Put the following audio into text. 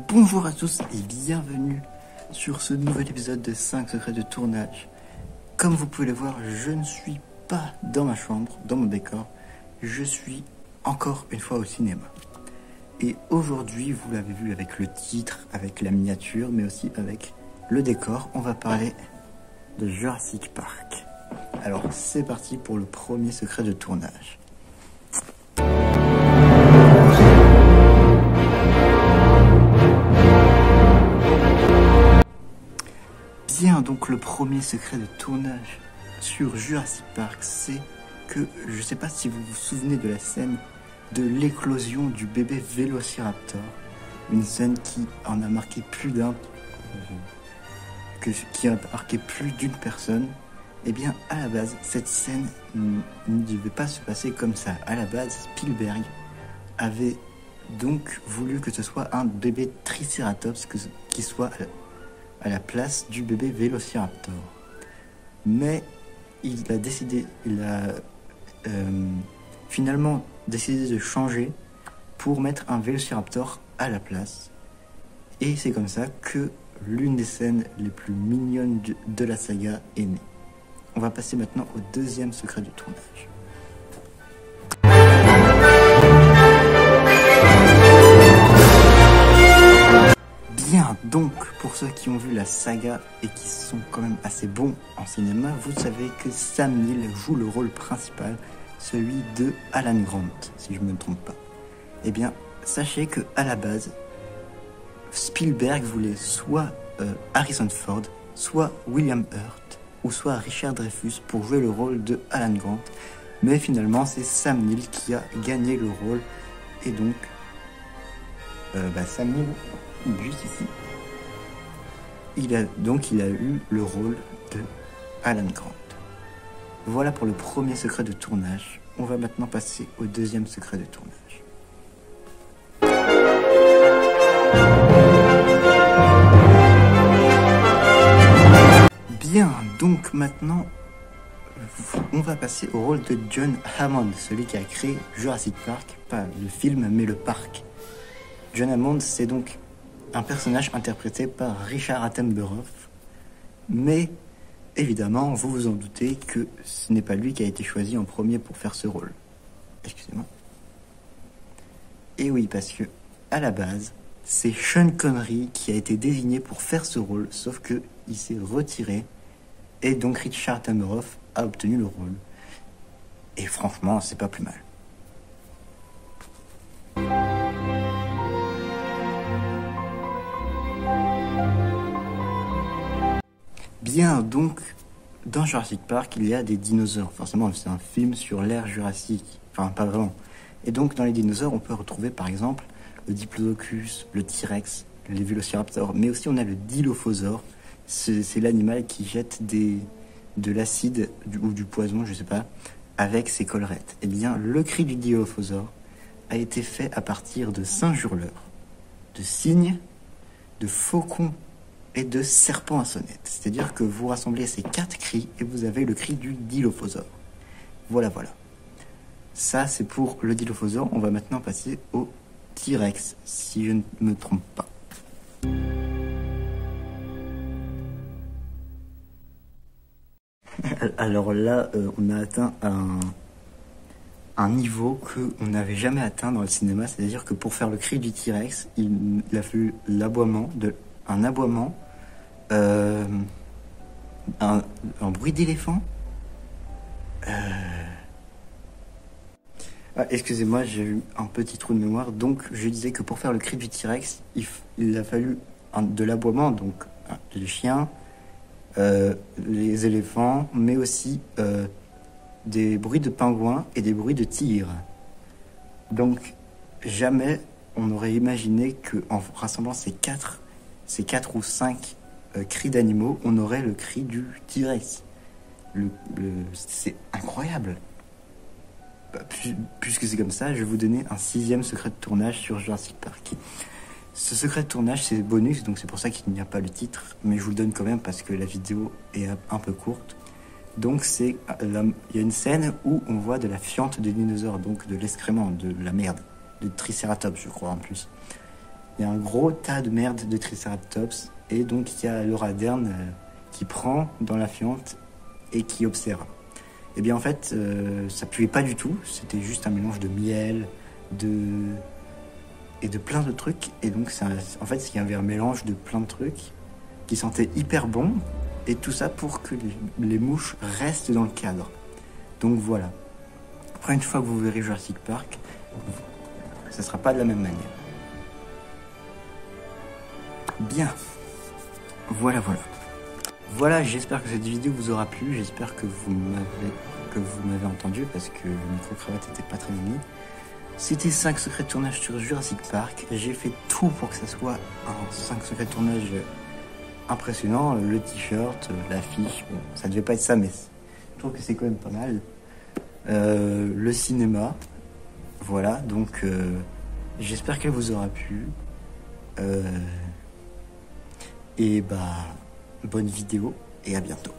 Bonjour à tous et bienvenue sur ce nouvel épisode de 5 secrets de tournage. Comme vous pouvez le voir, je ne suis pas dans ma chambre, dans mon décor. Je suis encore une fois au cinéma. Et aujourd'hui, vous l'avez vu avec le titre, avec la miniature, mais aussi avec le décor, on va parler de Jurassic Park. Alors c'est parti pour le premier secret de tournage. Bien, donc le premier secret de tournage sur Jurassic Park, c'est que, je ne sais pas si vous vous souvenez de la scène de l'éclosion du bébé Vélociraptor, une scène qui en a marqué plus d'un, qui a marqué plus d'une personne. Eh bien, à la base, cette scène ne devait pas se passer comme ça. À la base, Spielberg avait donc voulu que ce soit un bébé Triceratops qui soit à la place du bébé Vélociraptor. Mais il a finalement décidé de changer pour mettre un Vélociraptor à la place. Et c'est comme ça que l'une des scènes les plus mignonnes de la saga est née. On va passer maintenant au deuxième secret du tournage. Bien, donc, pour ceux qui ont vu la saga et qui sont quand même assez bons en cinéma, vous savez que Sam Neill joue le rôle principal, celui de Alan Grant, si je ne me trompe pas. Eh bien, sachez que à la base, Spielberg voulait soit Harrison Ford, soit William Hurt, ou soit Richard Dreyfuss pour jouer le rôle de Alan Grant. Mais finalement, c'est Sam Neill qui a gagné le rôle. Et donc, Sam Neill, juste ici, il a eu le rôle de Alan Grant. Voilà pour le premier secret de tournage. On va maintenant passer au deuxième secret de tournage. Bien, donc maintenant, on va passer au rôle de John Hammond, celui qui a créé Jurassic Park, pas le film, mais le parc. John Hammond, c'est donc un personnage interprété par Richard Attenborough, mais évidemment, vous vous en doutez que ce n'est pas lui qui a été choisi en premier pour faire ce rôle. Excusez-moi. Et oui, parce que, à la base, c'est Sean Connery qui a été désigné pour faire ce rôle, sauf que il s'est retiré, et donc Richard Attenborough a obtenu le rôle. Et franchement, c'est pas plus mal. Bien, donc, dans Jurassic Park, il y a des dinosaures. Forcément, c'est un film sur l'ère jurassique. Enfin, pas vraiment. Et donc, dans les dinosaures, on peut retrouver, par exemple, le Diplodocus, le T-Rex, les Vélociraptors. Mais aussi, on a le Dilophosaure. C'est l'animal qui jette de l'acide ou du poison, je sais pas, avec ses collerettes. Eh bien, le cri du Dilophosaure a été fait à partir de singes hurleurs, de cygnes, de faucons et de serpents à sonnette. C'est-à-dire que vous rassemblez ces 4 cris et vous avez le cri du Dilophosaure. Voilà. Ça, c'est pour le Dilophosaure. On va maintenant passer au T-Rex, si je ne me trompe pas. Alors là, on a atteint un niveau qu'on n'avait jamais atteint dans le cinéma. C'est-à-dire que pour faire le cri du T-Rex, il a fallu un aboiement, un bruit d'éléphant. Excusez-moi, j'ai eu un petit trou de mémoire. Donc, je disais que pour faire le cri du T-Rex, il a fallu de l'aboiement, donc les chiens, les éléphants, mais aussi des bruits de pingouins et des bruits de tigres. Donc, jamais on n'aurait imaginé qu'en rassemblant ces quatre ou 5 cris d'animaux, on aurait le cri du T-Rex. C'est incroyable. Puisque c'est comme ça, je vais vous donner un 6e secret de tournage sur Jurassic Park. Ce secret de tournage, c'est bonus, donc c'est pour ça qu'il n'y a pas le titre, mais je vous le donne quand même parce que la vidéo est un peu courte. Donc il y a une scène où on voit de la fiente de dinosaures, donc de l'excrément, de la merde, de Triceratops, je crois en plus. il y a un gros tas de merde de Triceratops. Et donc il y a Laura Dern qui prend dans la fiente et qui observe. Et bien en fait, ça puait pas du tout. C'était juste un mélange de miel, et de plein de trucs. Et donc en fait, il y avait un mélange de plein de trucs qui sentait hyper bon. Et tout ça pour que les mouches restent dans le cadre. Donc voilà. Après, une fois que vous verrez Jurassic Park, ça sera pas de la même manière. Bien. Voilà. Voilà, j'espère que cette vidéo vous aura plu. J'espère que vous m'avez entendu parce que le micro-cravate n'était pas très mini. C'était 5 secrets de tournage sur Jurassic Park. J'ai fait tout pour que ça soit un 5 secrets de tournage impressionnant. Le t-shirt, l'affiche, bon, ça devait pas être ça, mais je trouve que c'est quand même pas mal. Le cinéma, voilà, donc j'espère qu'elle vous aura plu. Et bah, bonne vidéo et à bientôt.